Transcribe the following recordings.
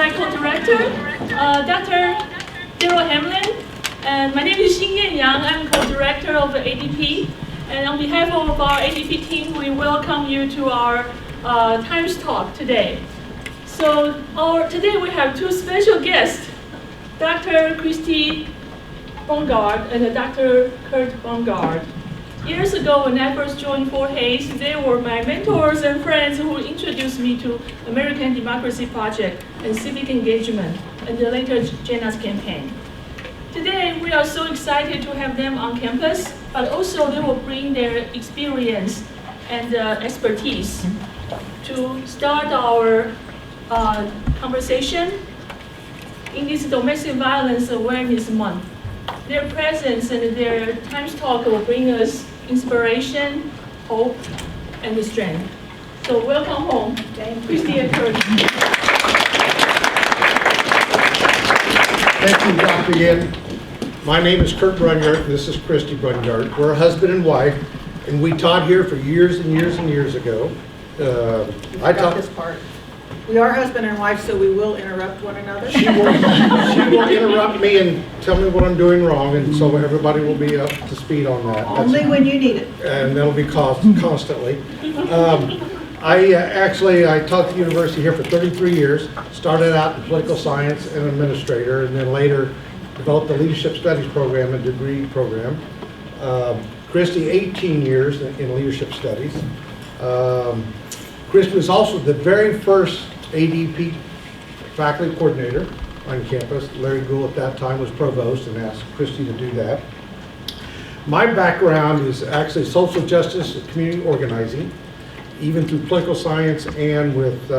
my co-director, Dr. Daryl Hamlin, and my name is Xingyan Yang. I'm co-director of the ADP, and on behalf of our ADP team, we welcome you to our Times Talk today. So today we have two special guests, Dr. Christie Brungardt and Dr. Curt Brungardt. Years ago, when I first joined Fort Hays, they were my mentors and friends who introduced me to American Democracy Project and civic engagement, and the later Jana's campaign. Today, we are so excited to have them on campus, but also they will bring their experience and expertise to start our conversation in this Domestic Violence Awareness Month. Their presence and their Times Talk will bring us inspiration, hope, and strength. So welcome home, Christie and Curt. Thank you, Dr. Yin. My name is Curt Brungardt, and this is Christie Brungardt. We're a husband and wife, and we taught here for years and years and years ago. I taught this part. We are husband and wife, so we will interrupt one another. She will interrupt me and tell me what I'm doing wrong, and so everybody will be up to speed on that. Only when you need it. And that'll be constantly. I taught at the university here for 33 years, started out in political science and administrator, and then later developed the leadership studies program and degree program. Christie, 18 years in leadership studies. Christie was also the very first ADP faculty coordinator on campus. Larry Gould at that time was provost and asked Christie to do that. My background is actually social justice and community organizing, even through political science and with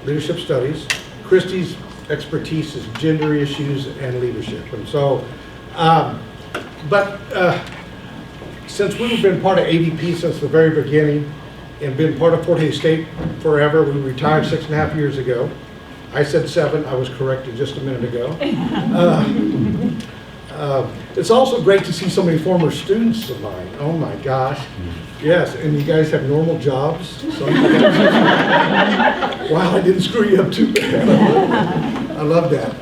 leadership studies. Christie's expertise is gender issues and leadership. And so, since we've been part of ADP since the very beginning and been part of Fort Hays State forever, we retired 6.5 years ago. I said 7, I was corrected just a minute ago. It's also great to see so many former students of mine. Oh my gosh. Yes, and you guys have normal jobs. So wow, I didn't screw you up too bad. I love that.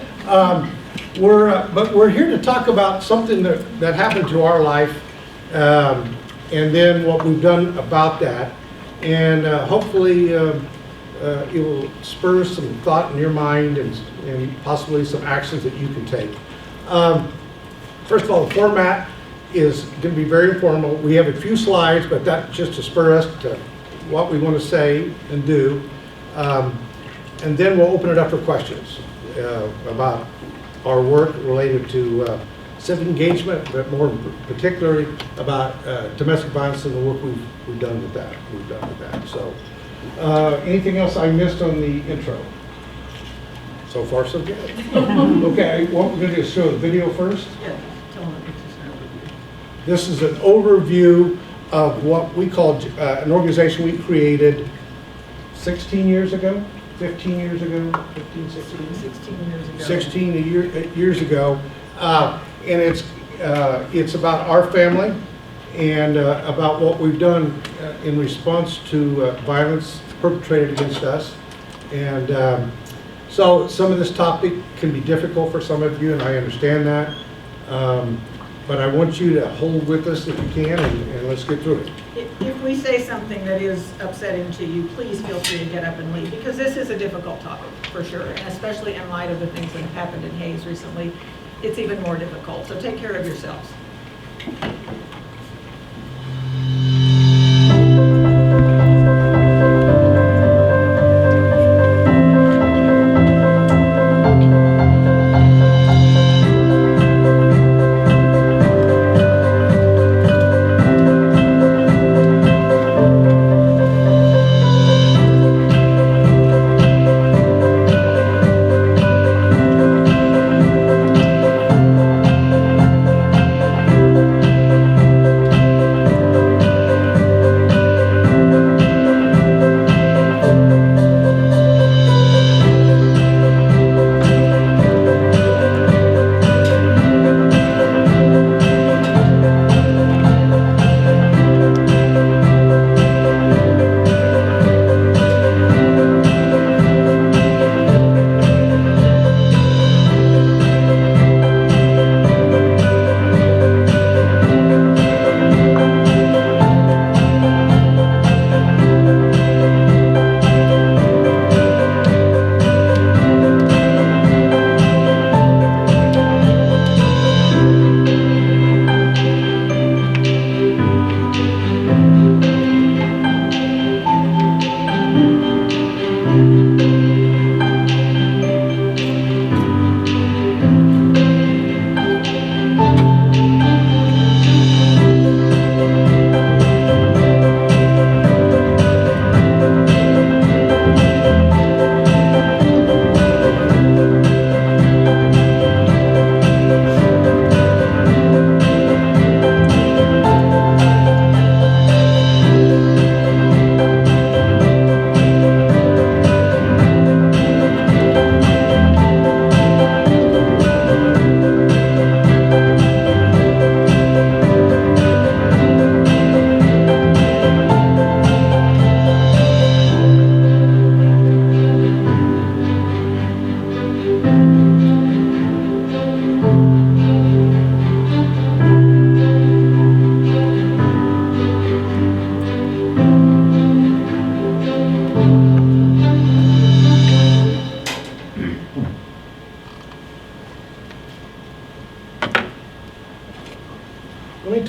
But we're here to talk about something that happened to our life, and then what we've done about that. And hopefully it will spur some thought in your mind and possibly some actions that you can take. First of all, the format is going to be very informal. We have a few slides, but that's just to spur us to what we want to say and do. And then we'll open it up for questions about our work related to civic engagement, but more particularly about domestic violence and the work we've done with that. So, anything else I missed on the intro? So far, so good. Okay, what we're going to do is show the video first. Yeah, tell them it's just an overview. This is an overview of what we call an organization we created 16 years ago, 15 years ago, 15, 16? 16 years ago. 16 years ago. And it's about our family and about what we've done in response to violence perpetrated against us. And so some of this topic can be difficult for some of you, and I understand that. But I want you to hold with us if you can, and let's get through it. If we say something that is upsetting to you, please feel free to get up and leave, because this is a difficult topic, for sure, and especially in light of the things that have happened in Hays recently, it's even more difficult. So take care of yourselves.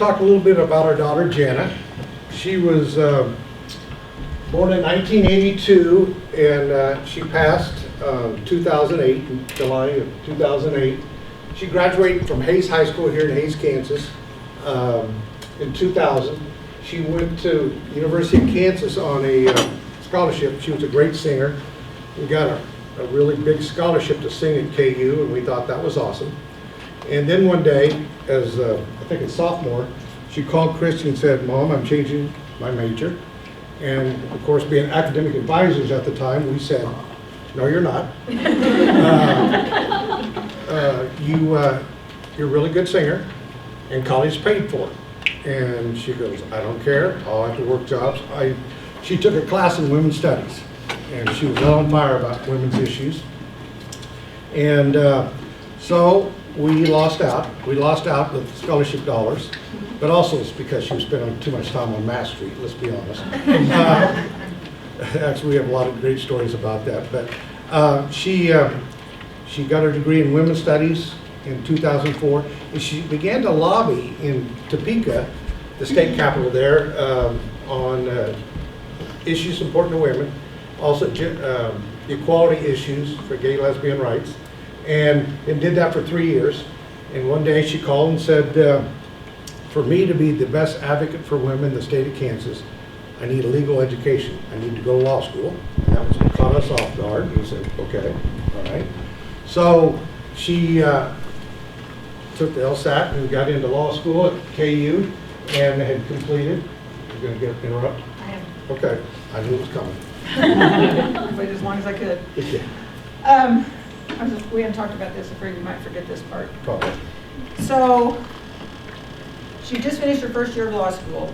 talk a little bit about our daughter, Jana. She was born in 1982, and she passed 2008, in July of 2008. She graduated from Hayes High School here in Hayes, Kansas, in 2000. She went to University of Kansas on a scholarship. She was a great singer. We got a really big scholarship to sing at KU, and we thought that was awesome. And then one day, as I think a sophomore, she called Christie and said, "Mom, I'm changing my major." And of course, being academic advisors at the time, we said, "No, you're not. You're a really good singer, and college paid for it." And she goes, "I don't care. I'll have to work jobs." She took a class in women's studies, and she was on fire about women's issues. And so we lost out. We lost out with scholarship dollars, but also it's because she was spending too much time on Mass Street, let's be honest. Actually, we have a lot of great stories about that. But she got her degree in women's studies in 2004, and she began to lobby in Topeka, the state capital there, on issues important to women, also equality issues for gay, lesbian rights, and did that for 3 years. And one day she called and said, for me to be the best advocate for women in the state of Kansas, I need a legal education. I need to go to law school. And that was what caught us off guard. And we said, okay, all right. So she took the LSAT and got into law school at KU and had completed. You're going to interrupt? I am. Okay, I knew it was coming. Wait as long as I could. Yeah. We hadn't talked about this, afraid you might forget this part. Probably. So, she just finished her first year of law school,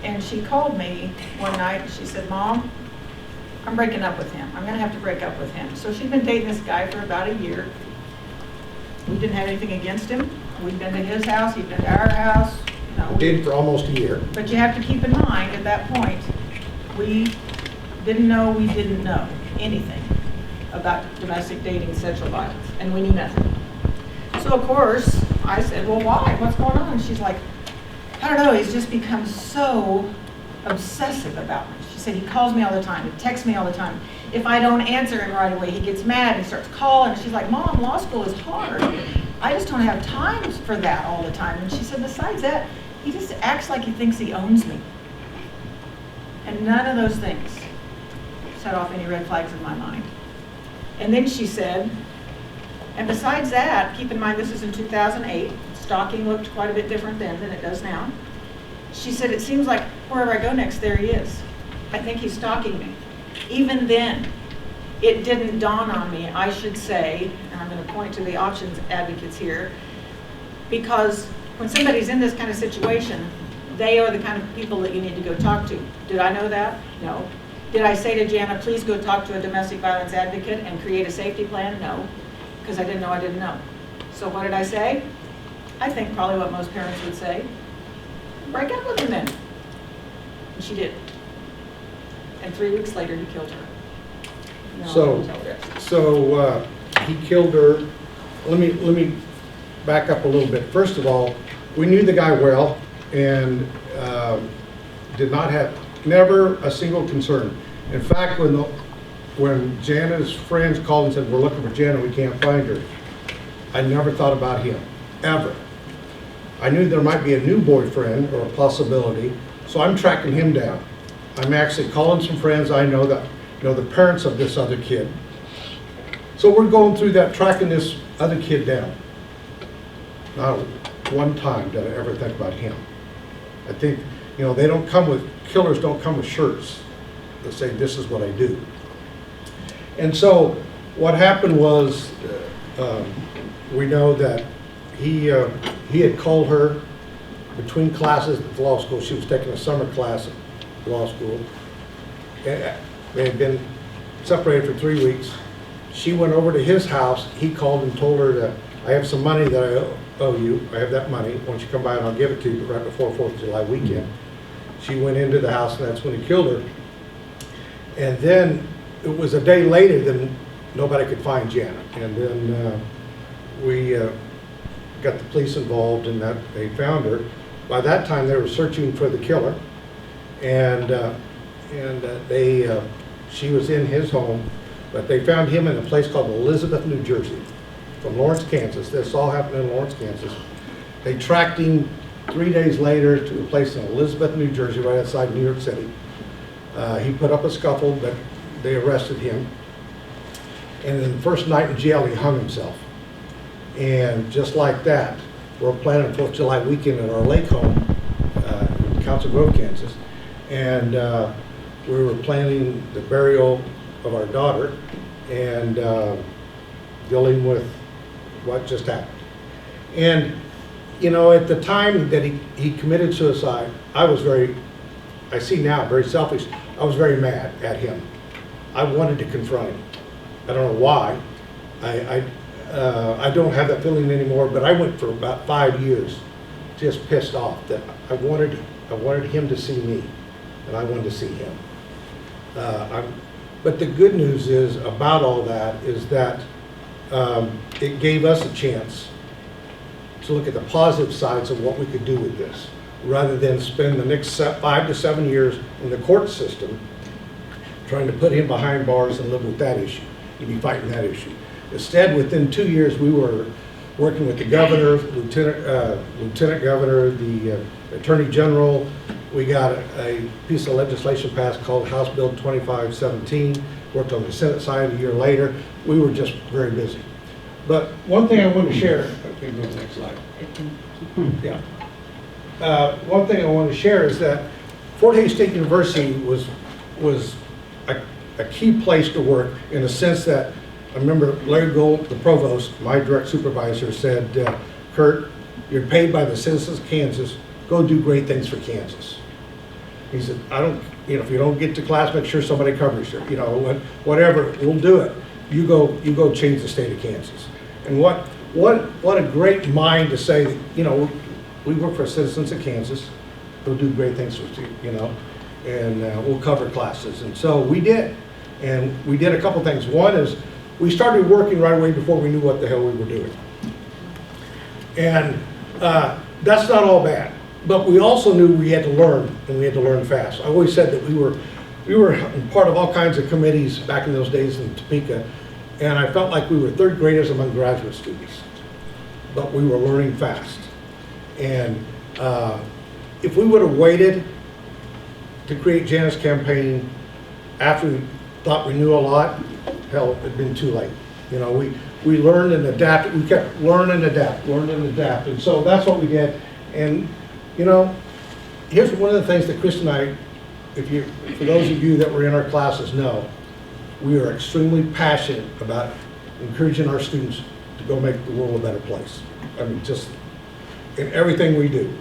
and she called me one night and she said, "Mom, I'm breaking up with him. I'm going to have to break up with him." So she'd been dating this guy for about a year. We didn't have anything against him. We'd been to his house, he'd been to our house. Did for almost a year. But you have to keep in mind, at that point, we didn't know anything about domestic dating and sexual violence, and we knew nothing. So of course, I said, "Well, why? What's going on?" And she's like, "I don't know, he's just become so obsessive about me." She said, "He calls me all the time, he texts me all the time. If I don't answer him right away, he gets mad and starts calling." And she's like, "Mom, law school is hard. I just don't have time for that all the time." And she said, "Besides that, he just acts like he thinks he owns me." And none of those things set off any red flags in my mind. And then she said, "And besides that, keep in mind this is in 2008, stalking looked quite a bit different then than it does now." She said, "It seems like wherever I go next, there he is. I think he's stalking me." Even then, it didn't dawn on me, I should say, and I'm going to point to the options advocates here, because when somebody's in this kind of situation, they are the kind of people that you need to go talk to. Did I know that? No. Did I say to Jana, "Please go talk to a domestic violence advocate and create a safety plan"? No, because I didn't know I didn't know. So what did I say? I think probably what most parents would say. Break up with him then. And she did. And 3 weeks later, he killed her. No, I won't tell the rest. So he killed her. Let me back up a little bit. First of all, we knew the guy well and did not have never a single concern. In fact, when Jana's friends called and said, "We're looking for Jana, we can't find her," I never thought about him, ever. I knew there might be a new boyfriend or a possibility, so I'm tracking him down. I'm actually calling some friends I know that know the parents of this other kid. So we're going through that, tracking this other kid down. Not one time did I ever think about him. I think, they don't come with, killers don't come with shirts that say, "This is what I do." And so what happened was, we know that he had called her between classes at the law school. She was taking a summer class at law school. They had been separated for 3 weeks. She went over to his house. He called and told her that, "I have some money that I owe you. I have that money. Why don't you come by and I'll give it to you," right before 4th of July weekend. She went into the house, and that's when he killed her. And then it was a day later, then nobody could find Jana. And then we got the police involved and that they found her. By that time, they were searching for the killer, and she was in his home, but they found him in a place called Elizabeth, New Jersey, from Lawrence, Kansas. This all happened in Lawrence, Kansas. They tracked him 3 days later to a place in Elizabeth, New Jersey, right outside New York City. He put up a scuffle, but they arrested him. And then the first night in jail, he hung himself. And just like that, we're planning 4th of July weekend at our lake home in Council Grove, Kansas. And we were planning the burial of our daughter and dealing with what just happened. And, you know, at the time that he committed suicide, I see now, very selfish, I was very mad at him. I wanted to confront him. I don't know why. I don't have that feeling anymore, but I went for about 5 years just pissed off that I wanted him to see me, and I wanted to see him. But the good news is about all that is that it gave us a chance to look at the positive sides of what we could do with this, rather than spend the next 5 to 7 years in the court system trying to put him behind bars and live with that issue, to be fighting that issue. Instead, within 2 years, we were working with the governor, lieutenant governor, the attorney general. We got a piece of legislation passed called House Bill 2517, worked on the Senate side a year later. We were just very busy. But one thing I want to share, okay, go to the next slide. Yeah. One thing I want to share is that Fort Hays State University was a key place to work, in the sense that I remember Larry Gold, the provost, my direct supervisor, said, Curt, you're paid by the citizens of Kansas, go do great things for Kansas. He said, if you don't get to class, make sure somebody covers you, whatever, we'll do it. You go change the state of Kansas. And what a great mind to say that, we work for citizens of Kansas, go do great things for you, and we'll cover classes. And so we did. And we did a couple things. One is we started working right away before we knew what the hell we were doing. And that's not all bad. But we also knew we had to learn, and we had to learn fast. I always said that we were part of all kinds of committees back in those days in Topeka, and I felt like we were third graders among graduate students. But we were learning fast. And if we would have waited to create Jana's campaign after we thought we knew a lot, hell, it had been too late. We learned and adapted. We kept learn and adapt. And so that's what we did. And, here's one of the things that Chris and I, for those of you that were in our classes know, we are extremely passionate about encouraging our students to go make the world a better place. I mean, just in everything we do,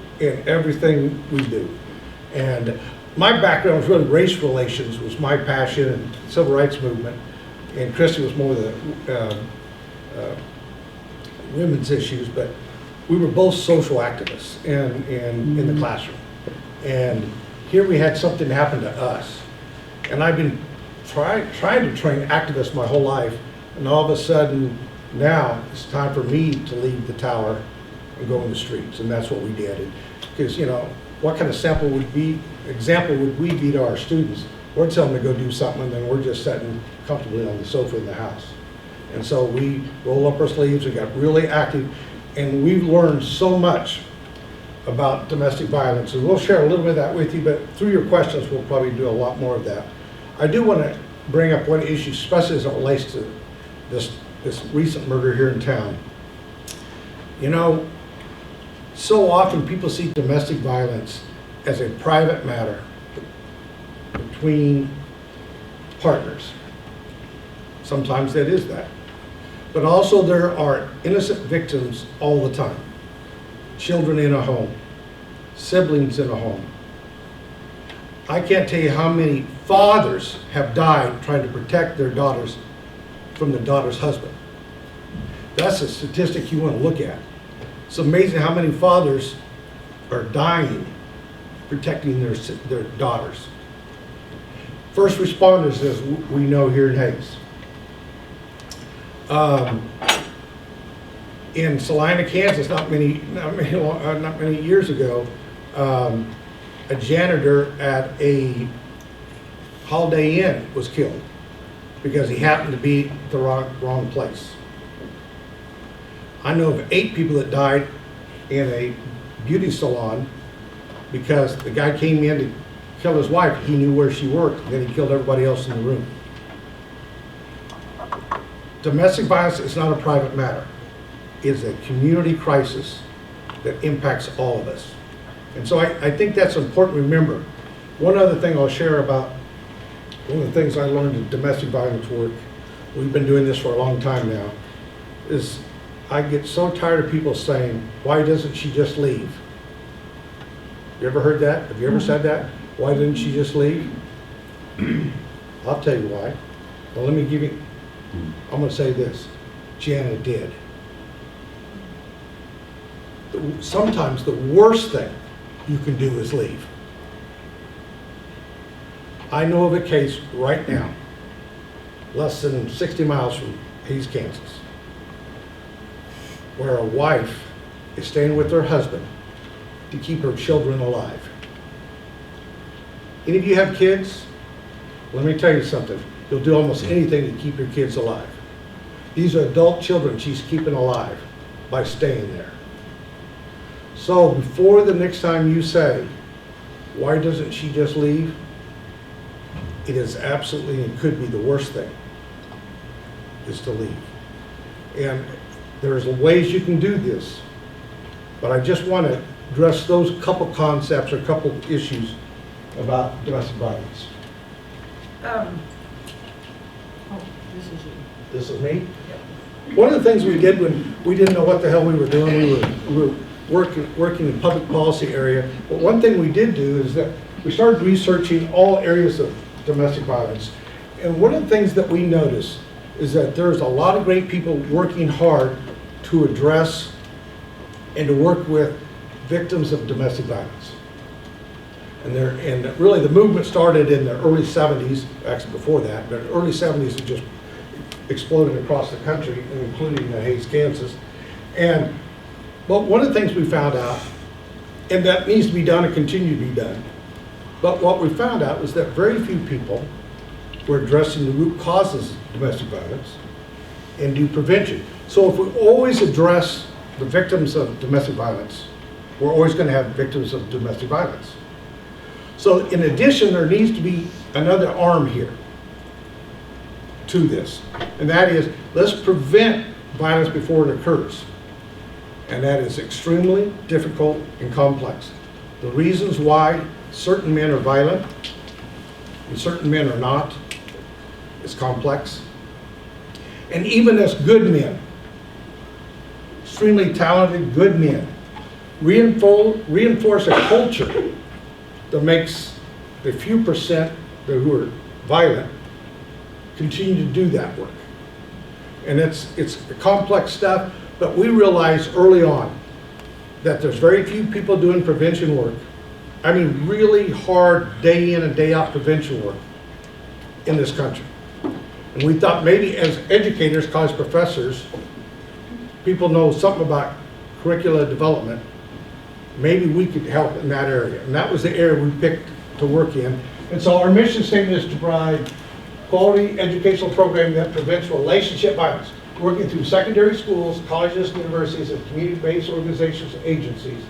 And my background was really race relations was my passion, and civil rights movement, and Christie was more the women's issues, but we were both social activists in the classroom. And here we had something happen to us. And I've been trying to train activists my whole life, and all of a sudden now it's time for me to leave the tower and go in the streets, and that's what we did. Because what kind of example would we be to our students? We're telling them to go do something, and then we're just sitting comfortably on the sofa in the house. And so we roll up our sleeves, we got really active, and we've learned so much about domestic violence. And we'll share a little bit of that with you, but through your questions, we'll probably do a lot more of that. I do want to bring up one issue, especially as it relates to this recent murder here in town. So often people see domestic violence as a private matter between partners. Sometimes that is that. But also there are innocent victims all the time. Children in a home, siblings in a home. I can't tell you how many fathers have died trying to protect their daughters from the daughter's husband. That's a statistic you want to look at. It's amazing how many fathers are dying protecting their daughters. First responders, as we know here in Hays. in Salina, Kansas, not many years ago, a janitor at a Holiday Inn was killed because he happened to be at the wrong place. I know of 8 people that died in a beauty salon because the guy came in to kill his wife. He knew where she worked, and then he killed everybody else in the room. Domestic violence is not a private matter. It is a community crisis that impacts all of us. And so I think that's important to remember. One other thing I'll share about one of the things I learned in domestic violence work, we've been doing this for a long time now, is I get so tired of people saying, why doesn't she just leave? You ever heard that? Have you ever said that? Why didn't she just leave? I'll tell you why. Well, let me give you, I'm going to say this. Jana did. Sometimes the worst thing you can do is leave. I know of a case right now, less than 60 miles from Hays, Kansas, where a wife is staying with her husband to keep her children alive. Any of you have kids? Let me tell you something. You'll do almost anything to keep your kids alive. These are adult children she's keeping alive by staying there. So before the next time you say, why doesn't she just leave? It is absolutely, and could be the worst thing, is to leave. And there's ways you can do this, but I just want to address those couple concepts or couple issues about domestic violence. This is you. This is me? Yep. One of the things we did when we didn't know what the hell we were doing, we were working in public policy area, but one thing we did do is that we started researching all areas of domestic violence. And one of the things that we noticed is that there's a lot of great people working hard to address and to work with victims of domestic violence. And really the movement started in the early 70s, actually before that, but early 70s it just exploded across the country, including Hays, Kansas. But one of the things we found out, and that needs to be done and continue to be done, but what we found out was that very few people were addressing the root causes of domestic violence and do prevention. So if we always address the victims of domestic violence, we're always going to have victims of domestic violence. So in addition, there needs to be another arm here to this, and that is, let's prevent violence before it occurs. And that is extremely difficult and complex. The reasons why certain men are violent and certain men are not is complex. And even as good men, extremely talented good men, reinforce a culture that makes the few percent who are violent continue to do that work. And it's complex stuff, but we realized early on that there's very few people doing prevention work. I mean, really hard day in and day out prevention work in this country. And we thought maybe as educators, college professors, people know something about curricula development, maybe we could help in that area. And that was the area we picked to work in. And so our mission statement is to provide quality educational program that prevents relationship violence, working through secondary schools, colleges, universities, and community-based organizations and agencies.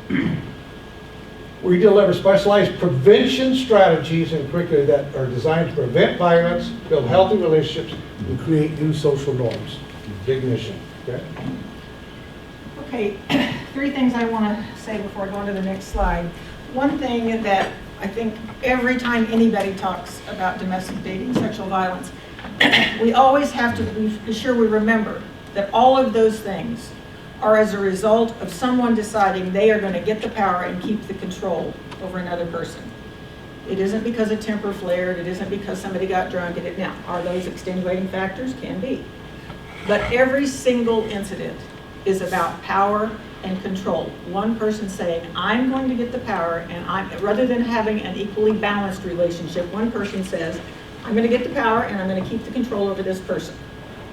We deliver specialized prevention strategies and curricula that are designed to prevent violence, build healthy relationships, and create new social norms. Big mission. Okay? Okay, 3 things I want to say before I go on to the next slide. One thing that I think every time anybody talks about domestic dating, sexual violence, we always have to be sure we remember that all of those things are as a result of someone deciding they are going to get the power and keep the control over another person. It isn't because a temper flared, it isn't because somebody got drunk. Now, are those extenuating factors? Can be. But every single incident is about power and control. One person saying, I'm going to get the power, and rather than having an equally balanced relationship, one person says, I'm going to get the power and I'm going to keep the control over this person.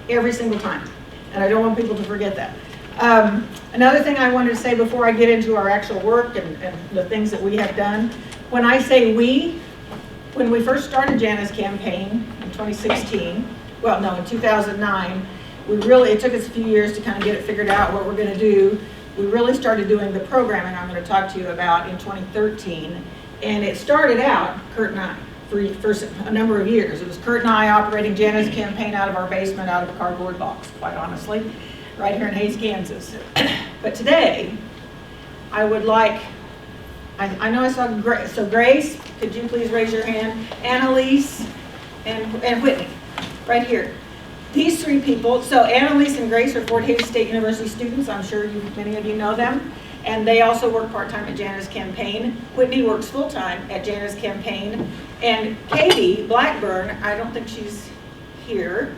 Every single time. And I don't want people to forget that. Another thing I wanted to say before I get into our actual work and the things that we have done, when I say we, when we first started Jana's campaign in 2016, well, no, in 2009, it took us a few years to kind of get it figured out what we're going to do. We really started doing the programming I'm going to talk to you about in 2013. And it started out, Curt and I, for a number of years. It was Curt and I operating Jana's campaign out of our basement, out of a cardboard box, quite honestly, right here in Hays, Kansas. But today, I would like, I know I saw Grace, so Grace, could you please raise your hand? Annalise and Whitney, right here. These three people, so Annalise and Grace are Fort Hays State University students. I'm sure many of you know them. And they also work part-time at Jana's campaign. Whitney works full-time at Jana's campaign. And Katie Blackburn, I don't think she's here,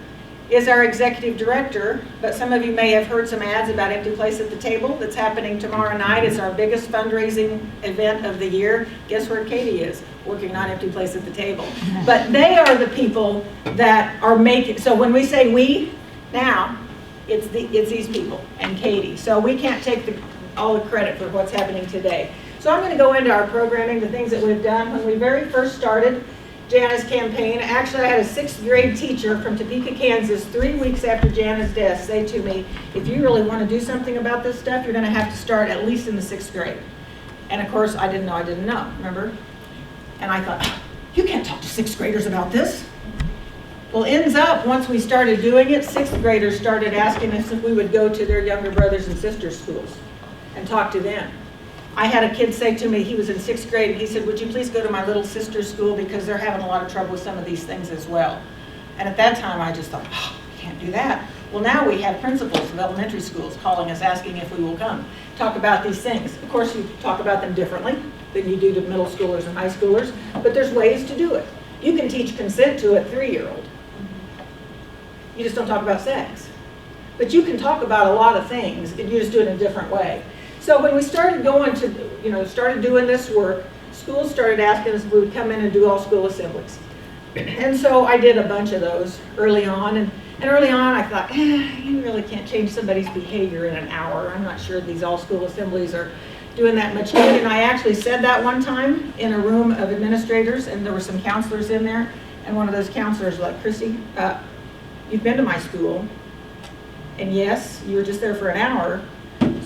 is our executive director. But some of you may have heard some ads about Empty Place at the Table that's happening tomorrow night. It's our biggest fundraising event of the year. Guess where Katie is? Working on Empty Place at the Table. But they are the people that are making, so when we say we, now, it's these people and Katie. So we can't take all the credit for what's happening today. So I'm going to go into our programming, the things that we've done. When we very first started Jana's campaign, actually I had a 6th grade teacher from Topeka, Kansas, 3 weeks after Jana's death say to me, if you really want to do something about this stuff, you're going to have to start at least in the 6th grade. And of course I didn't know, remember? And I thought, you can't talk to 6th graders about this. Well, ends up, once we started doing it, 6th graders started asking us if we would go to their younger brothers and sisters' schools and talk to them. I had a kid say to me, he was in 6th grade, and he said, would you please go to my little sister's school because they're having a lot of trouble with some of these things as well. And at that time, I just thought, oh, we can't do that. Well, now we have principals of elementary schools calling us asking if we will come talk about these things. Of course, you talk about them differently than you do to middle schoolers and high schoolers, but there's ways to do it. You can teach consent to a 3-year-old. You just don't talk about sex. But you can talk about a lot of things, and you just do it in a different way. So when we started started doing this work, schools started asking us if we would come in and do all school assemblies. And so I did a bunch of those early on, and early on I thought, you really can't change somebody's behavior in an hour. I'm not sure these all school assemblies are doing that much good. And I actually said that one time in a room of administrators, and there were some counselors in there, and one of those counselors was like, Christie, you've been to my school, and yes, you were just there for an hour,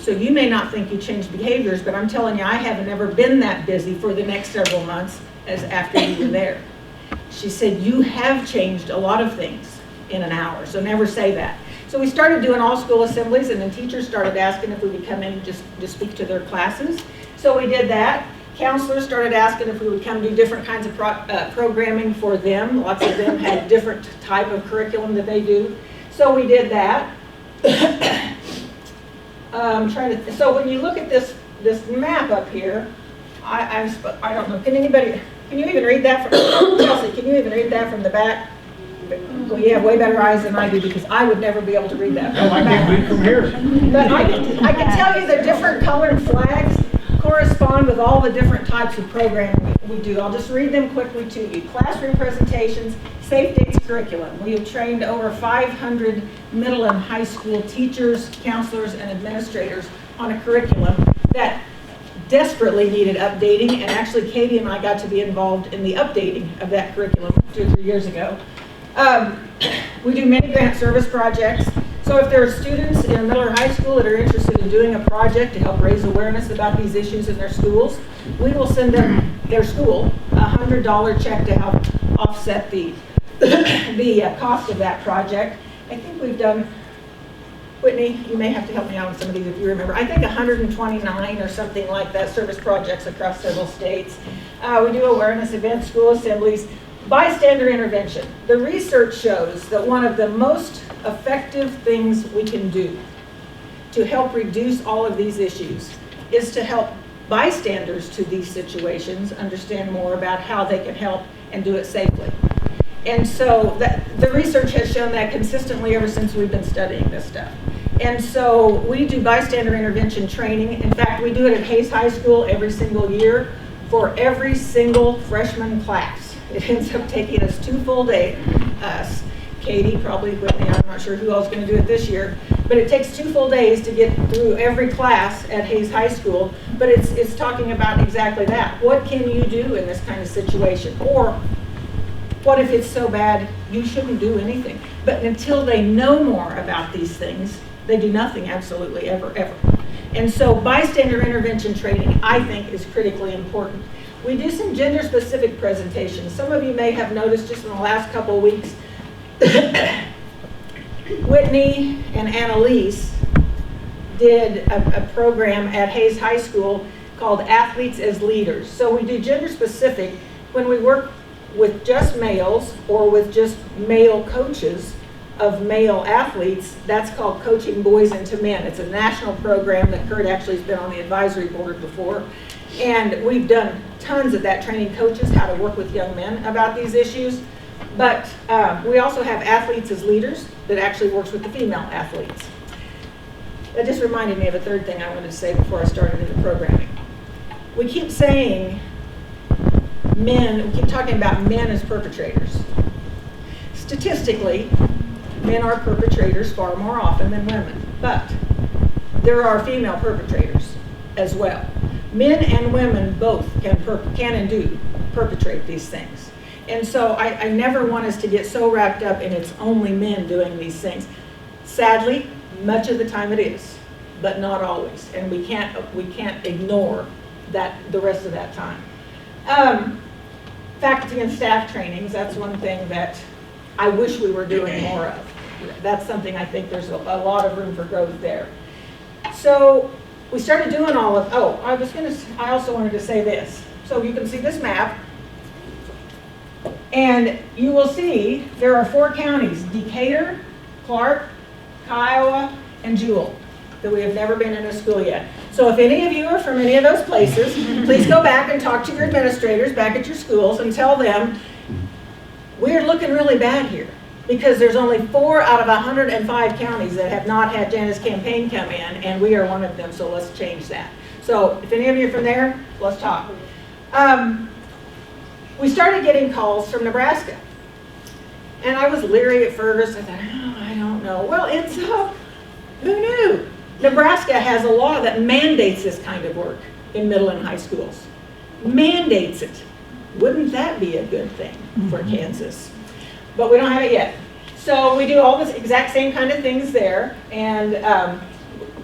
so you may not think you changed behaviors, but I'm telling you, I have never been that busy for the next several months as after you were there. She said, you have changed a lot of things in an hour, so never say that. So we started doing all school assemblies, and then teachers started asking if we would come in and just speak to their classes. So we did that. Counselors started asking if we would come do different kinds of programming for them. Lots of them had different type of curriculum that they do. So we did that. So when you look at this map up here, I don't know, can you even read that from, Chelsea, can you even read that from the back? Well, you have way better eyes than I do, because I would never be able to read that. No, I can't read from here. But I can tell you the different colored flags correspond with all the different types of programming we do. I'll just read them quickly to you. Classroom presentations, safe dates curriculum. We have trained over 500 middle and high school teachers, counselors, and administrators on a curriculum that desperately needed updating, and actually Katie and I got to be involved in the updating of that curriculum 2 or 3 years ago. We do many grant service projects. So if there are students in middle or high school that are interested in doing a project to help raise awareness about these issues in their schools, we will send them, their school, a $100 check to help offset the cost of that project. I think we've done, Whitney, you may have to help me out with some of these if you remember. I think 129 or something like that service projects across several states. We do awareness events, school assemblies, bystander intervention. The research shows that one of the most effective things we can do to help reduce all of these issues is to help bystanders to these situations understand more about how they can help and do it safely. And so the research has shown that consistently ever since we've been studying this stuff. And so we do bystander intervention training. In fact, we do it at Hays High School every single year for every single freshman class. It ends up taking us 2 full days Katie, probably Whitney, I'm not sure who else is going to do it this year, but it takes 2 full days to get through every class at Hayes High School, but it's talking about exactly that. What can you do in this kind of situation? Or what if it's so bad you shouldn't do anything? But until they know more about these things, they do nothing absolutely ever. And so bystander intervention training, I think, is critically important. We do some gender-specific presentations. Some of you may have noticed just in the last couple of weeks, Whitney and Annalise did a program at Hayes High School called Athletes as Leaders. So we do gender-specific when we work with just males or with just male coaches of male athletes. That's called Coaching Boys into Men. It's a national program that Curt actually has been on the advisory board before. And we've done tons of that, training coaches how to work with young men about these issues. But we also have Athletes as Leaders that actually works with the female athletes. That just reminded me of a third thing I wanted to say before I started into programming. We keep saying men, we keep talking about men as perpetrators. Statistically, men are perpetrators far more often than women, but there are female perpetrators as well. Men and women both can and do perpetrate these things. And so I never want us to get so wrapped up in it's only men doing these things. Sadly, much of the time it is, but not always. And we can't ignore that the rest of that time. Faculty and staff trainings, that's one thing that I wish we were doing more of. That's something I think there's a lot of room for growth there. So we started doing all of, I also wanted to say this. So you can see this map, and you will see there are 4 counties, Decatur, Clark, Kiowa, and Jewell, that we have never been in a school yet. So if any of you are from any of those places, please go back and talk to your administrators back at your schools and tell them, we're looking really bad here, because there's only 4 out of 105 counties that have not had Jana's campaign come in, and we are one of them, so let's change that. So if any of you are from there, let's talk. We started getting calls from Nebraska, and I was leery at first. I thought, I don't know. Well, it's up. Who knew? Nebraska has a law that mandates this kind of work in middle and high schools. Mandates it. Wouldn't that be a good thing for Kansas? But we don't have it yet. So we do all this exact same kind of things there. And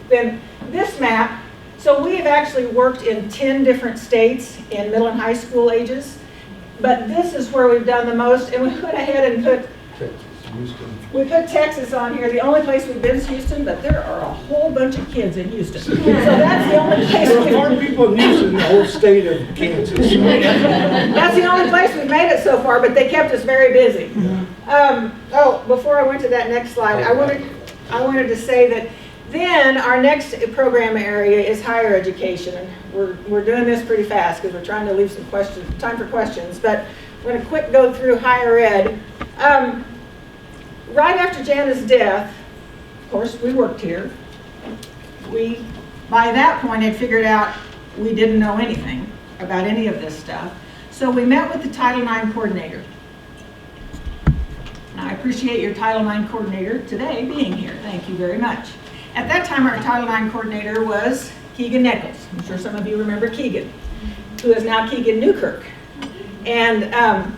then this map, so we have actually worked in 10 different states in middle and high school ages. But this is where we've done the most. And we went ahead and put Texas, Houston. We put Texas on here. The only place we've been is Houston, but there are a whole bunch of kids in Houston. So that's the only place. There are more people in Houston than the whole state of Kansas. That's the only place we've made it so far, but they kept us very busy. Before I went to that next slide, I wanted to say that then our next program area is higher education. And we're doing this pretty fast because we're trying to leave some time for questions. But we're going to quick go through higher ed. Right after Jana's death, of course, we worked here. We, by that point, had figured out we didn't know anything about any of this stuff. So we met with the Title IX coordinator. Now, I appreciate your Title IX coordinator today being here. Thank you very much. At that time, our Title IX coordinator was Keegan Nichols. I'm sure some of you remember Keegan, who is now Keegan Newkirk. And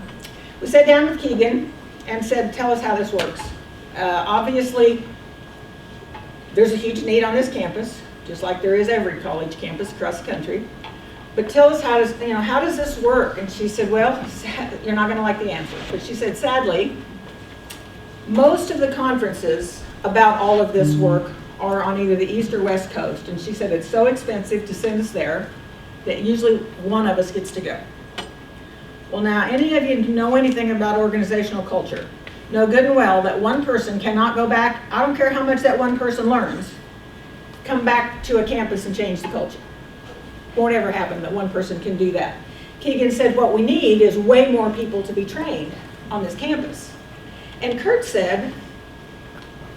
we sat down with Keegan and said, tell us how this works. Obviously, there's a huge need on this campus, just like there is every college campus across the country. But tell us how does this work? And she said, well, you're not going to like the answer. But she said, sadly, most of the conferences about all of this work are on either the East or West Coast. And she said it's so expensive to send us there that usually one of us gets to go. Well, now, any of you know anything about organizational culture know good and well that one person cannot go back, I don't care how much that one person learns, come back to a campus and change the culture. Won't ever happen that one person can do that. Keegan said what we need is way more people to be trained on this campus. And Curt said,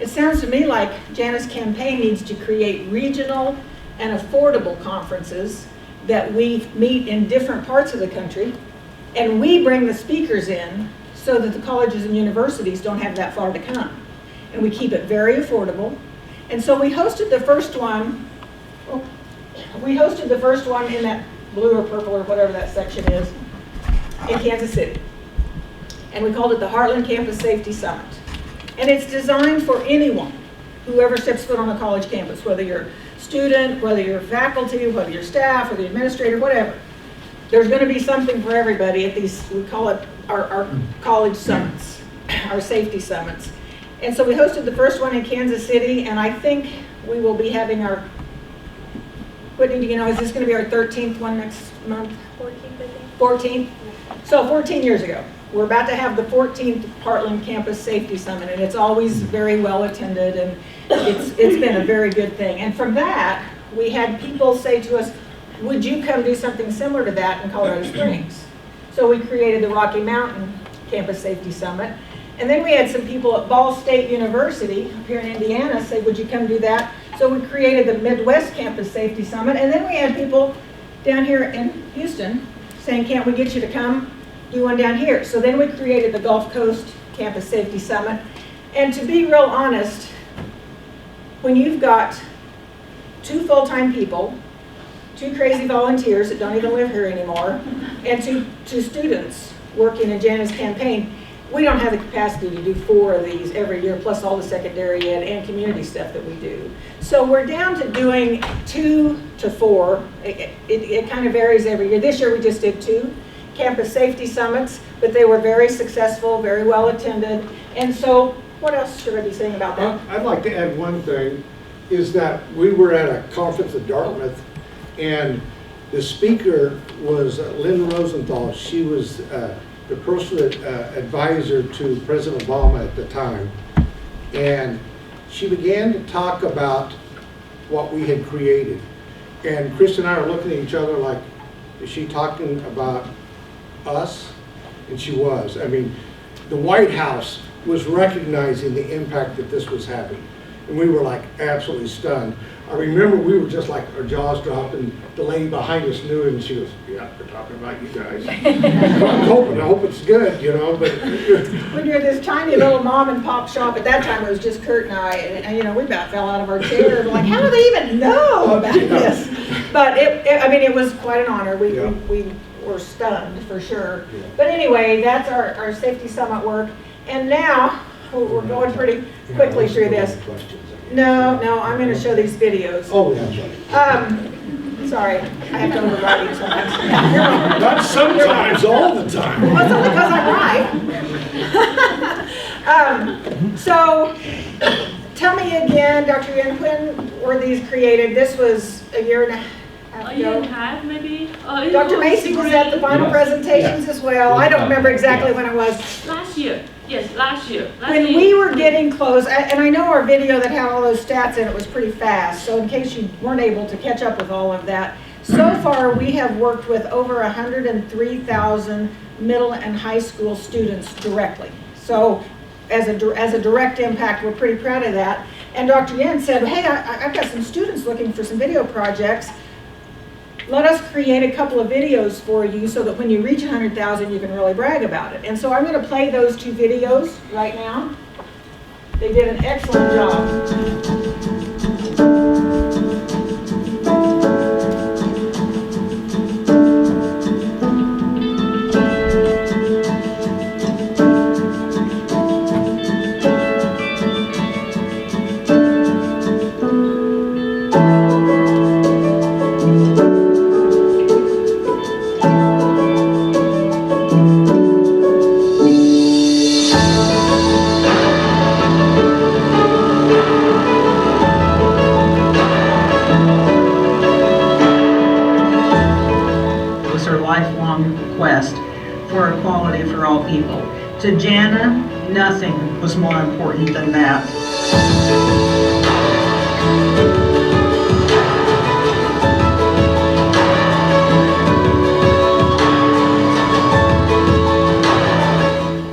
it sounds to me like Jana's campaign needs to create regional and affordable conferences that we meet in different parts of the country, and we bring the speakers in so that the colleges and universities don't have that far to come. And we keep it very affordable. And so we hosted the first one, in that blue or purple or whatever that section is, in Kansas City. And we called it the Heartland Campus Safety Summit. And it's designed for anyone, whoever steps foot on a college campus, whether you're a student, whether you're faculty, whether you're staff, whether you're administrator, whatever. There's going to be something for everybody at these, we call it our college summits, our safety summits. And so we hosted the first one in Kansas City, and I think we will be having our, Whitney, do you know, is this going to be our 13th one next month? 14th, I think. 14th? So 14 years ago. We're about to have the 14th Heartland Campus Safety Summit, and it's always very well attended, and it's been a very good thing. And from that, we had people say to us, would you come do something similar to that in Colorado Springs? So we created the Rocky Mountain Campus Safety Summit. And then we had some people at Ball State University up here in Indiana say, would you come do that? So we created the Midwest Campus Safety Summit. And then we had people down here in Houston saying, can't we get you to come do one down here? So then we created the Gulf Coast Campus Safety Summit. And to be real honest, when you've got 2 full-time people, 2 crazy volunteers that don't even live here anymore, and two students working in Jana's campaign, we don't have the capacity to do 4 of these every year, plus all the secondary ed and community stuff that we do. So we're down to doing 2 to 4. It kind of varies every year. This year we just did 2 campus safety summits, but they were very successful, very well attended. And so what else should I be saying about that? I'd like to add one thing, is that we were at a conference at Dartmouth, and the speaker was Lynn Rosenthal. She was the personal advisor to President Obama at the time. And she began to talk about what we had created. And Chris and I are looking at each other like, is she talking about us? And she was. I mean, the White House was recognizing the impact that this was having. And we were like absolutely stunned. I remember we were just like, our jaws dropped, and the lady behind us knew it, and she goes, yeah, we're talking about you guys. I hope it's good, you know, but. When you're this tiny little mom and pop shop, at that time it was just Curt and I, and you know, we about fell out of our chairs. We're like, how do they even know about this? But I mean, it was quite an honor. We were stunned for sure. Yeah. But anyway, that's our safety summit work. And now, we're going pretty quickly through this. No, I'm going to show these videos. Oh, yeah. Sorry, I have to override you sometimes. Not sometimes, all the time. Well, it's only because I'm right. So, tell me again, Dr. Yen, when were these created? This was a year and a half ago. A year and a half, maybe. Dr. Macy was at the final presentations as well. I don't remember exactly when it was. Last year. Yes, last year. When we were getting close, and I know our video that had all those stats in it was pretty fast, so in case you weren't able to catch up with all of that, so far we have worked with over 103,000 middle and high school students directly. So as a direct impact, we're pretty proud of that. And Dr. Yen said, hey, I've got some students looking for some video projects. Let us create a couple of videos for you so that when you reach 100,000, you can really brag about it. And so I'm going to play those 2 videos right now. They did an excellent job. To Jana, nothing was more important than that.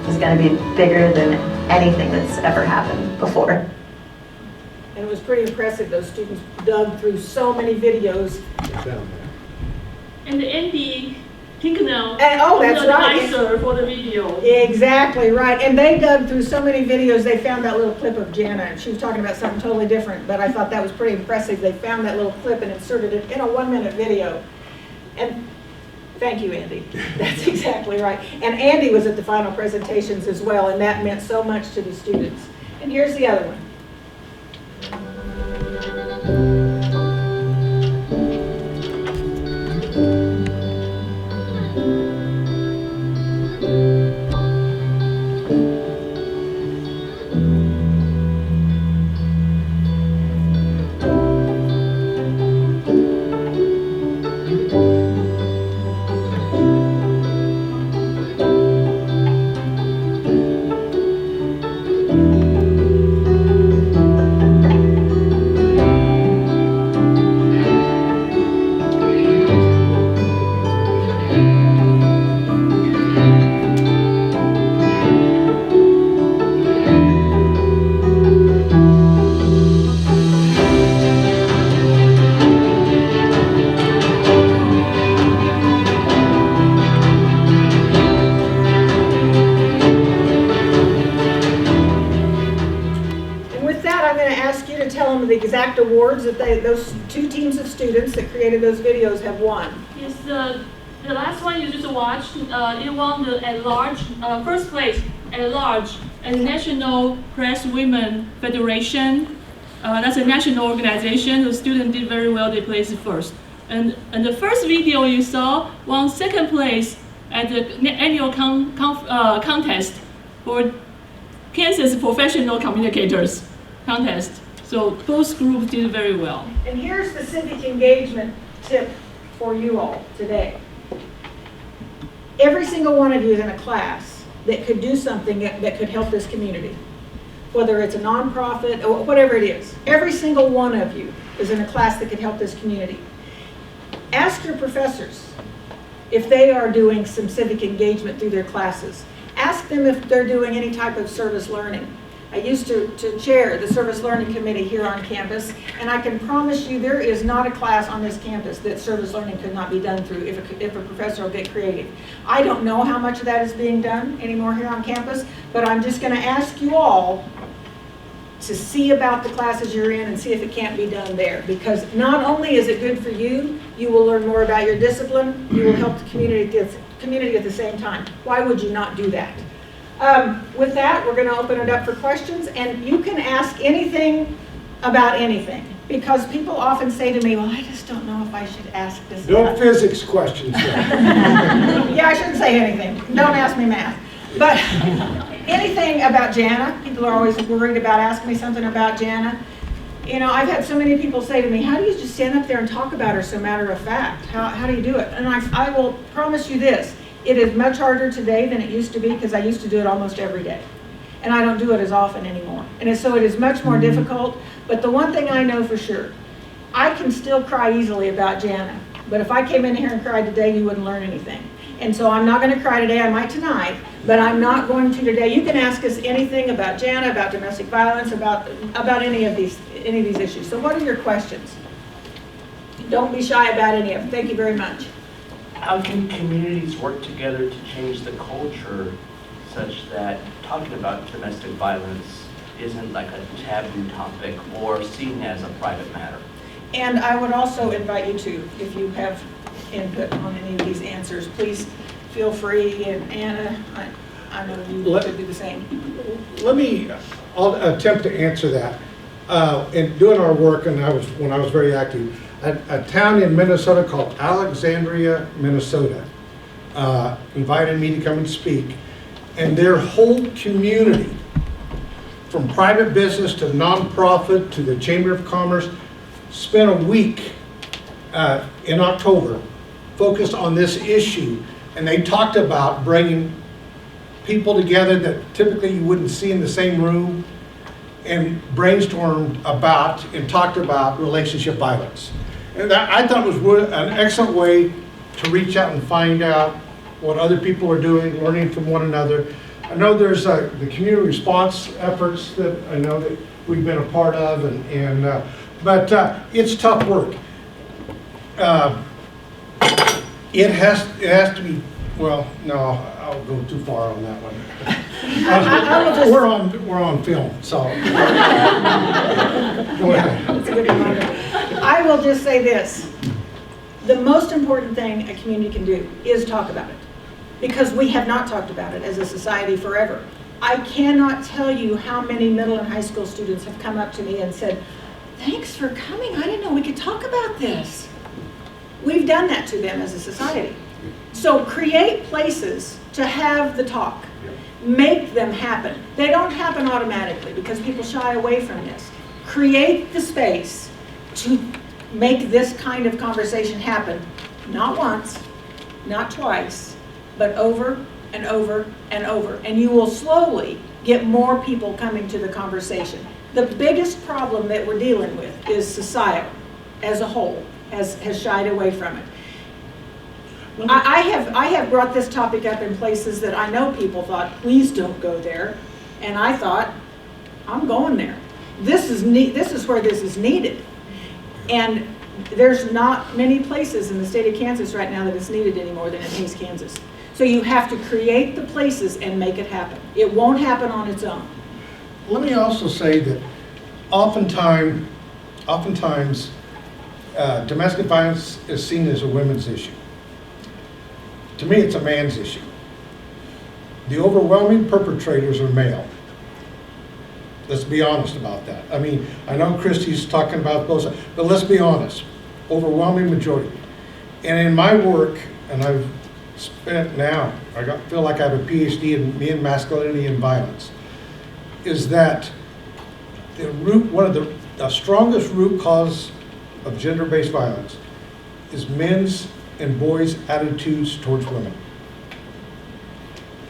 It's going to be bigger than anything that's ever happened before. And it was pretty impressive. Those students dug through so many videos. And the ND Pink now. And, oh, that's right. Nicer for the video. Exactly right. And they dug through so many videos. They found that little clip of Jana, and she was talking about something totally different, but I thought that was pretty impressive. They found that little clip and inserted it in a 1-minute video. And thank you, Andy. That's exactly right. And Andy was at the final presentations as well, and that meant so much to the students. And here's the other one. The exact awards that those 2 teams of students that created those videos have won. Yes, the last one you just watched, it won the at-large, first place at-large at the National Press Women Federation. That's a national organization. The student did very well. They placed first. And the first video you saw won second place at the annual contest for Kansas Professional Communicators contest. So both groups did very well. And here's the civic engagement tip for you all today. Every single one of you is in a class that could do something that could help this community. Whether it's a nonprofit or whatever it is. Every single one of you is in a class that could help this community. Ask your professors if they are doing some civic engagement through their classes. Ask them if they're doing any type of service learning. I used to chair the Service Learning Committee here on campus, and I can promise you there is not a class on this campus that service learning could not be done through if a professor will get creative. I don't know how much of that is being done anymore here on campus, but I'm just going to ask you all to see about the classes you're in and see if it can't be done there, because not only is it good for you, you will learn more about your discipline, you will help the community at the same time. Why would you not do that? With that, we're going to open it up for questions, and you can ask anything about anything, because people often say to me, well, I just don't know if I should ask this. No physics questions. Yeah, I shouldn't say anything. Don't ask me math. But anything about Jana, people are always worried about asking me something about Jana. You know, I've had so many people say to me, how do you just stand up there and talk about her so matter of fact? How do you do it? And I will promise you this. It is much harder today than it used to be, because I used to do it almost every day. And I don't do it as often anymore. And so it is much more difficult. But the one thing I know for sure, I can still cry easily about Jana. But if I came in here and cried today, you wouldn't learn anything. And so I'm not going to cry today. I might tonight, but I'm not going to today. You can ask us anything about Jana, about domestic violence, about any of these issues. So what are your questions? Don't be shy about any of them. Thank you very much. How can communities work together to change the culture such that talking about domestic violence isn't like a taboo topic or seen as a private matter? And I would also invite you to, if you have input on any of these answers, please feel free. And Anna, I know you could do the same. I'll attempt to answer that. In doing our work, and when I was very active, a town in Minnesota called Alexandria, Minnesota, invited me to come and speak. And their whole community, from private business to nonprofit to the Chamber of Commerce, spent a week in October focused on this issue. And they talked about bringing people together that typically you wouldn't see in the same room, and brainstormed about and talked about relationship violence. And that, I thought, was an excellent way to reach out and find out what other people are doing, learning from one another. I know there's the community response efforts that I know that we've been a part of, but it's tough work. It has to be, well, no, I'll go too far on that one. We're on film, so. Go ahead. That's a good reminder. I will just say this. The most important thing a community can do is talk about it, because we have not talked about it as a society forever. I cannot tell you how many middle and high school students have come up to me and said, "Thanks for coming. I didn't know we could talk about this." We've done that to them as a society. So create places to have the talk. Make them happen. They don't happen automatically because people shy away from this. Create the space to make this kind of conversation happen, not once, not twice, but over and over and over. And you will slowly get more people coming to the conversation. The biggest problem that we're dealing with is society as a whole has shied away from it. I have brought this topic up in places that I know people thought, please don't go there. And I thought, I'm going there. This is where this is needed. And there's not many places in the state of Kansas right now that it's needed any more than in Hays, Kansas. So you have to create the places and make it happen. It won't happen on its own. Let me also say that oftentimes, domestic violence is seen as a women's issue. To me, it's a man's issue. The overwhelming perpetrators are male. Let's be honest about that. I mean, I know Christie's talking about both sides, but let's be honest. Overwhelming majority. And in my work, and I've spent now, feel like I have a PhD in masculinity and violence, is that one of the strongest root cause of gender-based violence is men's and boys' attitudes towards women.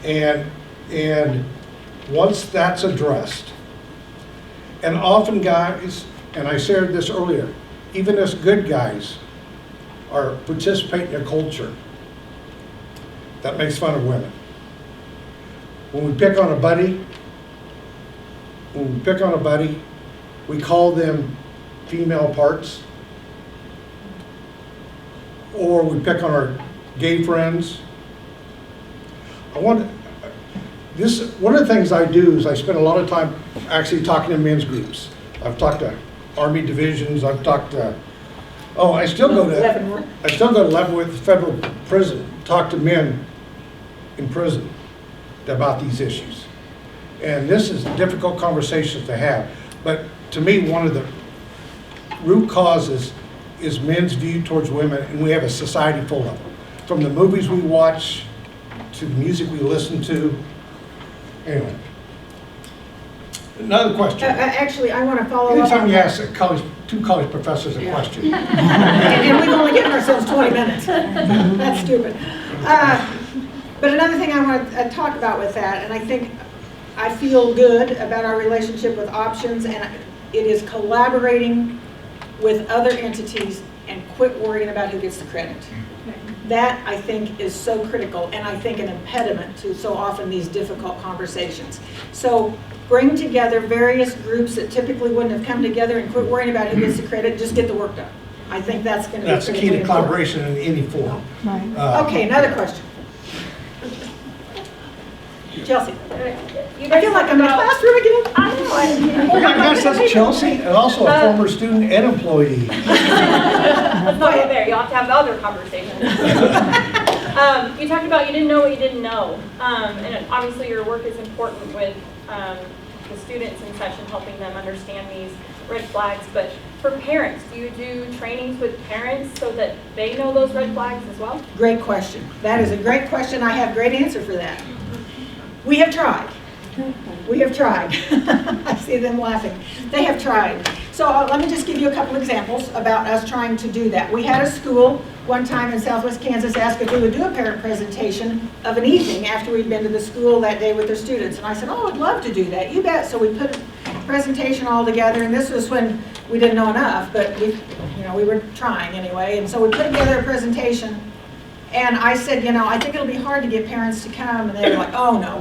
And once that's addressed, and often guys, and I shared this earlier, even as good guys are participating in a culture that makes fun of women. When we pick on a buddy, we call them female parts. Or we pick on our gay friends. One of the things I do is I spend a lot of time actually talking to men's groups. I've talked to Army divisions, I've talked to, I still go to Leavenworth Federal Prison, talk to men in prison about these issues. And this is difficult conversations to have. But to me, one of the root causes is men's view towards women, and we have a society full of them. From the movies we watch, to the music we listen to. Anyway. Another question. Actually, I want to follow up. Anytime you ask two college professors a question. and we've only given ourselves 20 minutes. That's stupid. But another thing I want to talk about with that, and I think I feel good about our relationship with Options, and it is collaborating with other entities and quit worrying about who gets the credit. That, I think, is so critical, and I think an impediment to so often these difficult conversations. So bring together various groups that typically wouldn't have come together and quit worrying about who gets the credit, just get the work done. I think that's going to be That's key to collaboration in any form. Right. Okay, another question. Chelsea. You I feel like I'm in a classroom again. I know. Oh my gosh, that's Chelsea, and also a former student and employee. Let's not go there. You'll have to have other conversations. You talked about you didn't know what you didn't know. And obviously your work is important with the students in session, helping them understand these red flags. But for parents, do you do trainings with parents so that they know those red flags as well? Great question. That is a great question. I have a great answer for that. We have tried. We have tried. I see them laughing. They have tried. So let me just give you a couple examples about us trying to do that. We had a school one time in Southwest Kansas ask if we would do a parent presentation of an evening after we'd been to the school that day with their students. And I said, oh, I'd love to do that. You bet. So we put a presentation all together, and this was when we didn't know enough, but we were trying anyway. And so we put together a presentation. And I said, I think it'll be hard to get parents to come. And they were like, oh, no,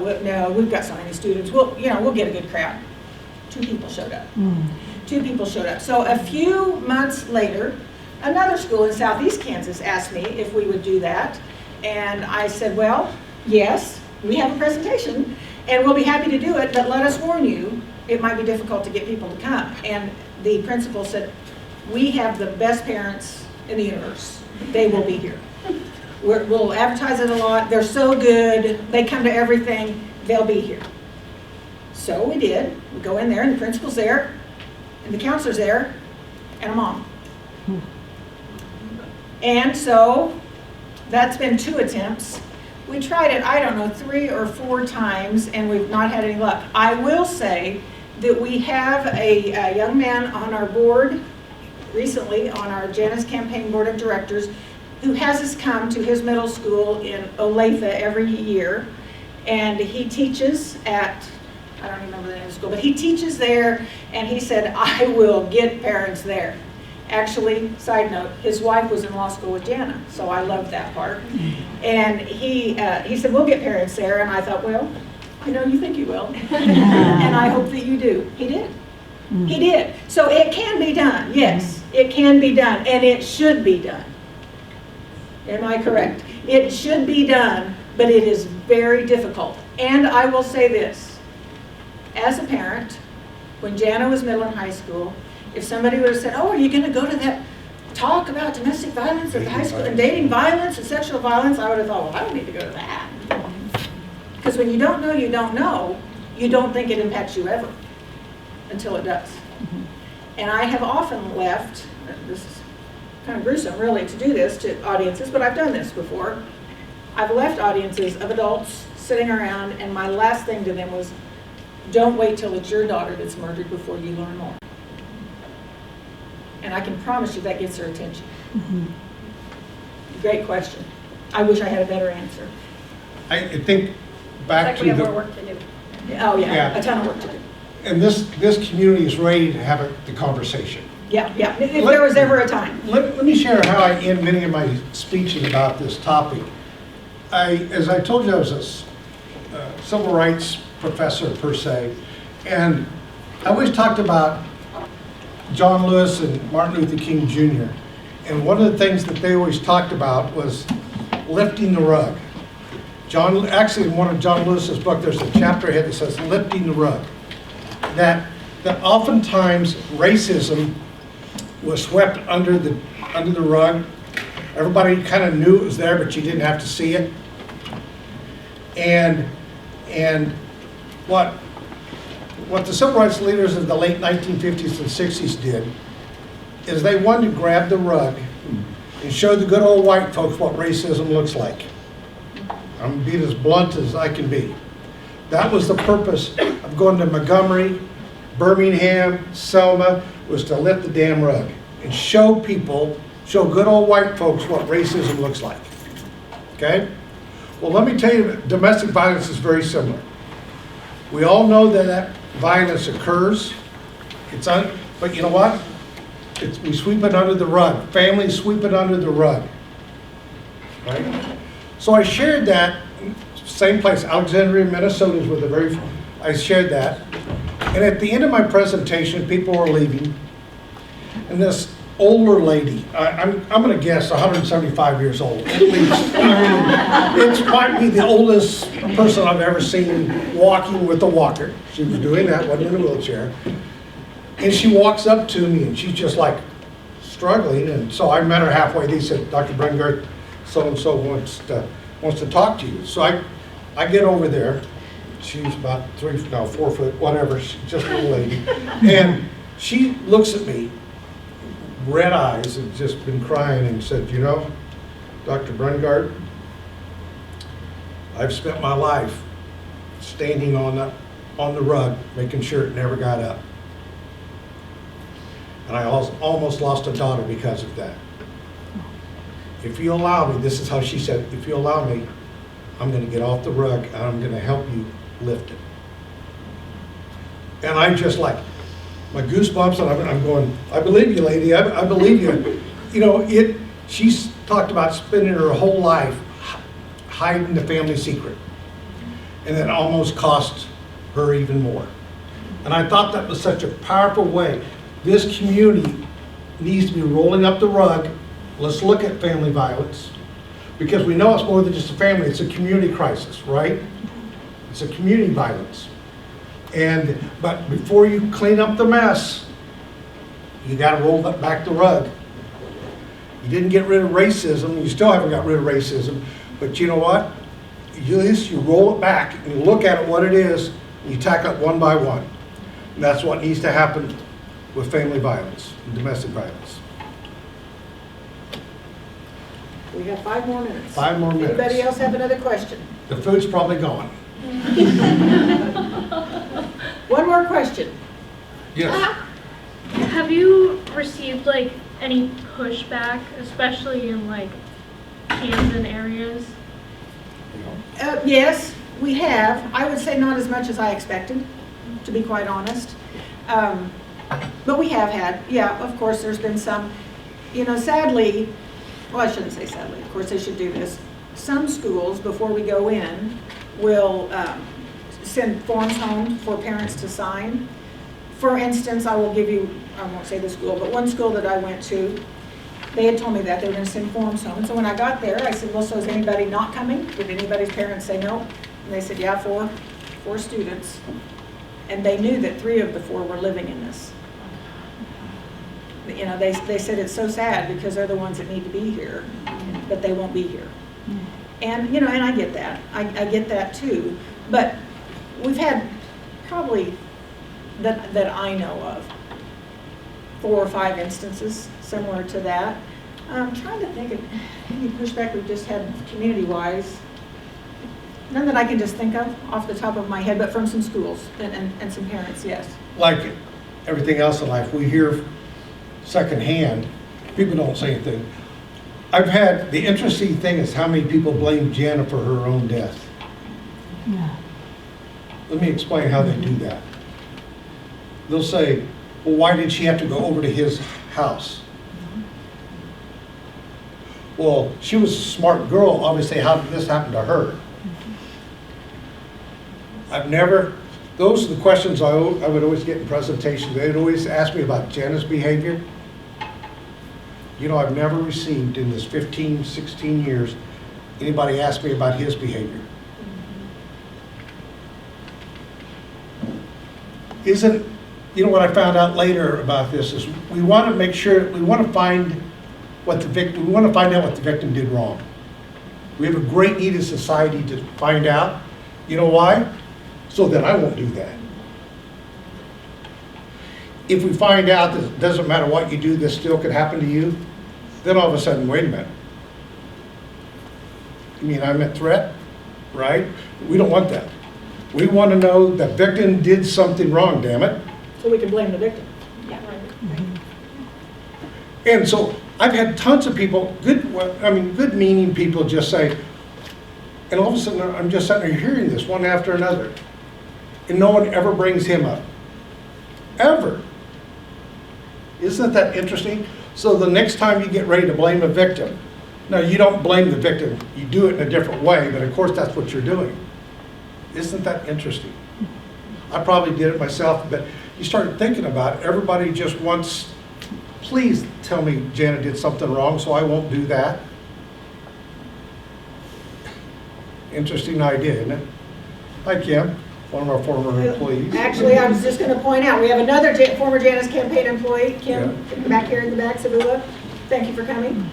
we've got so many students. We'll get a good crowd. 2 people showed up. 2 people showed up. So a few months later, Another school in southeast Kansas asked me if we would do that. And I said, well, yes, we have a presentation and we'll be happy to do it, but let us warn you, it might be difficult to get people to come. And the principal said, we have the best parents in the universe. They will be here. We'll advertise it a lot. They're so good. They come to everything. They'll be here. So we did. We go in there and the principal's there and the counselor's there and a mom. And so that's been 2 attempts. We tried it, I don't know, 3 or 4 times, and we've not had any luck. I will say that we have a young man on our board recently, on our Jana's campaign board of directors, who has us come to his middle school in Olathe every year. And he teaches at, I don't remember the name of the school, but he teaches there, and he said, I will get parents there. Actually, side note, his wife was in law school with Jana, so I loved that part. And he said, we'll get parents there, and I thought, well, I know you think you will, and I hope that you do. He did. He did. So it can be done, yes, it can be done, and it should be done. Am I correct? It should be done, but it is very difficult. And I will say this, as a parent, when Jana was middle and high school, if somebody would have said, oh, are you going to go to that talk about domestic violence at the high school and dating violence and sexual violence, I would have thought, well, I don't need to go to that. Because when you don't know, you don't think it impacts you ever until it does. And I have often left, this is kind of gruesome really to do this to audiences, but I've done this before. I've left audiences of adults sitting around, and my last thing to them was, don't wait till it's your daughter that's murdered before you learn more. And I can promise you that gets their attention. Great question. I wish I had a better answer. I think back It's like we to have the, more work to do. Oh yeah, Yeah. a ton of work to do. and this community is ready to have the conversation. Yeah, yeah, if there was ever a time. Let me share how I end many of my speeches about this topic. As I told you, I was a civil rights professor per se, and I always talked about John Lewis and Martin Luther King Jr. And one of the things that they always talked about was lifting the rug. Actually, in one of John Lewis's book, there's a chapter ahead that says lifting the rug. That oftentimes racism was swept under the rug. Everybody kind of knew it was there, but you didn't have to see it. And what the civil rights leaders of the late 1950s and 60s did is they wanted to grab the rug and show the good old white folks what racism looks like. I'm being as blunt as I can be. That was the purpose of going to Montgomery, Birmingham, Selma, was to lift the damn rug and show good old white folks what racism looks like. Okay? Well, let me tell you, domestic violence is very similar. We all know that violence occurs. But you know what? We sweep it under the rug. Families sweep it under the rug. Right? So I shared that, same place, Alexandria, Minnesota is where I shared that. And at the end of my presentation, people were leaving. And this older lady, I'm going to guess 175 years old, at least. It might be the oldest person I've ever seen walking with a walker. She was doing that, wasn't in a wheelchair. And she walks up to me and she's just like struggling. And so I met her halfway. They said, Dr. Brungardt, so-and-so wants to talk to you. So I get over there. She's about 4 foot, whatever. She's just a little lady. And she looks at me, red eyes, and just been crying and said, you know, Dr. Brungardt, I've spent my life standing on the rug, making sure it never got up. And I almost lost a daughter because of that. If you allow me, this is how she said, if you allow me, I'm going to get off the rug and I'm going to help you lift it. And I just like, my goosebumps, and I'm going, I believe you, lady, I believe you. You know, she's talked about spending her whole life hiding the family secret. And it almost cost her even more. And I thought that was such a powerful way. This community needs to be rolling up the rug. Let's look at family violence, because we know it's more than just a family, it's a community crisis, right? It's a community violence. But before you clean up the mess, you gotta roll back the rug. You didn't get rid of racism, you still haven't got rid of racism, but you know what? At least you roll it back and you look at it what it is, and you tackle it one by one. And that's what needs to happen with family violence and domestic violence. We have 5 more minutes. 5 more minutes. Anybody else have another question? The food's probably gone. One more question. Yes. Have you received like any pushback, especially in like Camden areas? Yes, we have. I would say not as much as I expected, to be quite honest. But we have had, yeah, of course, there's been some, sadly, well, I shouldn't say sadly, of course they should do this. Some schools, before we go in, will send forms home for parents to sign. For instance, I will give you, I won't say the school, but one school that I went to, they had told me that they were going to send forms home. So when I got there, I said, well, so is anybody not coming? Did anybody's parents say no? And they said, yeah, 4 students. And they knew that 3 of the 4 were living in this. They said it's so sad because they're the ones that need to be here, but they won't be here. And, and I get that. I get that too. But we've had probably, that I know of, 4 or 5 instances similar to that. I'm trying to think of any pushback we've just had community-wise. None that I can just think of off the top of my head, but from some schools and some parents, yes. Like everything else in life, we hear secondhand. People don't say anything. The interesting thing is how many people blame Jana for her own death. Yeah. Let me explain how they do that. They'll say, well, why did she have to go over to his house? Well, she was a smart girl. Obviously, how did this happen to her? Those are the questions I would always get in presentations. They'd always ask me about Jana's behavior. I've never received in this 15, 16 years, anybody ask me about his behavior. What I found out later about this is we want to make sure, we want to find out what the victim did wrong. We have a great need in society to find out. You know why? So that I won't do that. If we find out that it doesn't matter what you do, this still could happen to you, then all of a sudden, wait a minute. You mean I'm a threat, right? We don't want that. We want to know the victim did something wrong, damn it. So we can blame the victim. Yeah. And so I've had tons of people, good meaning people just say, and all of a sudden I'm just sitting there hearing this one after another. And no one ever brings him up. Ever. Isn't that interesting? So the next time you get ready to blame a victim, no, you don't blame the victim. You do it in a different way, but of course that's what you're doing. Isn't that interesting? I probably did it myself, but you started thinking about it. Everybody just wants, please tell me Jana did something wrong so I won't do that. Interesting idea, isn't it? Hi, Kim, one of our former employees. Actually, I was just going to point out, we have another former Jana's campaign employee, Kim, back here in the back, Sabula. Thank you for coming.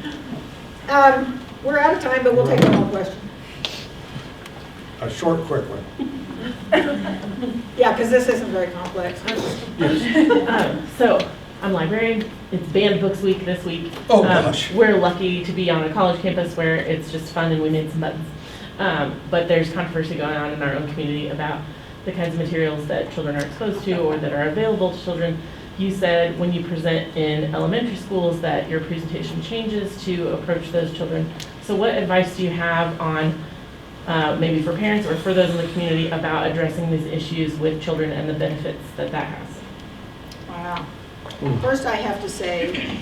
We're out of time, but we'll take one more question. A short, quick one. Yeah, because this isn't very complex. So I'm librarian. It's banned books week this week. Oh, gosh. We're lucky to be on a college campus where it's just fun and we made some buttons. But there's controversy going on in our own community about the kinds of materials that children are exposed to or that are available to children. You said when you present in elementary schools that your presentation changes to approach those children. So what advice do you have on maybe for parents or for those in the community about addressing these issues with children and the benefits that has? Wow. First, I have to say,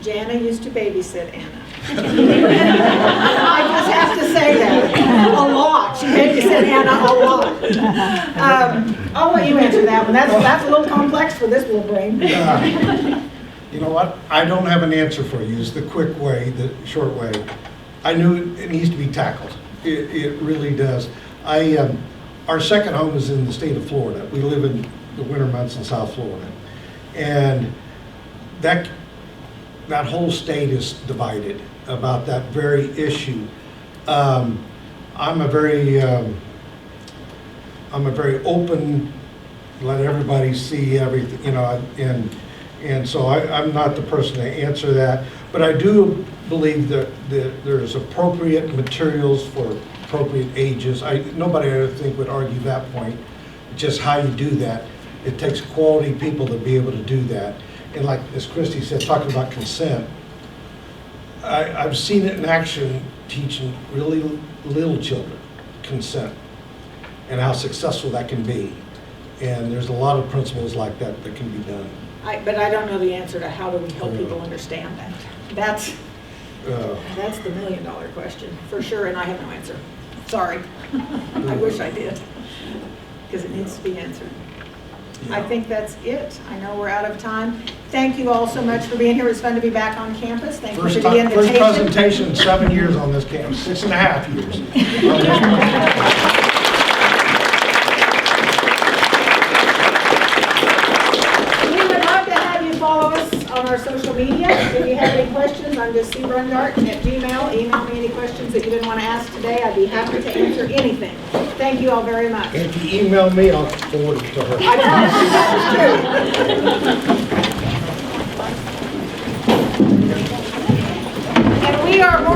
Jana used to babysit Anna. I just have to say that a lot. She babysat Anna a lot. I'll let you answer that one. That's a little complex for this little brain. You know what? I don't have an answer for you, is the quick way, the short way. I knew it needs to be tackled. It really does. Our second home is in the state of Florida. We live in the winter months in South Florida. And that whole state is divided about that very issue. I'm a very open, let everybody see everything, you know, and so I'm not the person to answer that. But I do believe that there's appropriate materials for appropriate ages. Nobody I think would argue that point. It's just how you do that. It takes quality people to be able to do that. And like as Christie said, talking about consent, I've seen it in action teaching really little children consent and how successful that can be. And there's a lot of principles like that that can be done. But I don't know the answer to how do we help people understand that. That's the million-dollar question, for sure, and I have no answer. Sorry. I wish I did, because it needs to be answered. Yeah. I think that's it. I know we're out of time. Thank you all so much for being here. It's fun to be back on campus. Thank you for the invitation. First presentation in 7 years on this campus, 6.5 years. We would love to have you follow us on our social media. If you have any questions, I'm just cbrungardt@gmail. Email me any questions that you didn't want to ask today. I'd be happy to answer anything. Thank you all very much. And if you email me, I'll forward it to her. I promise you that's true. And we are more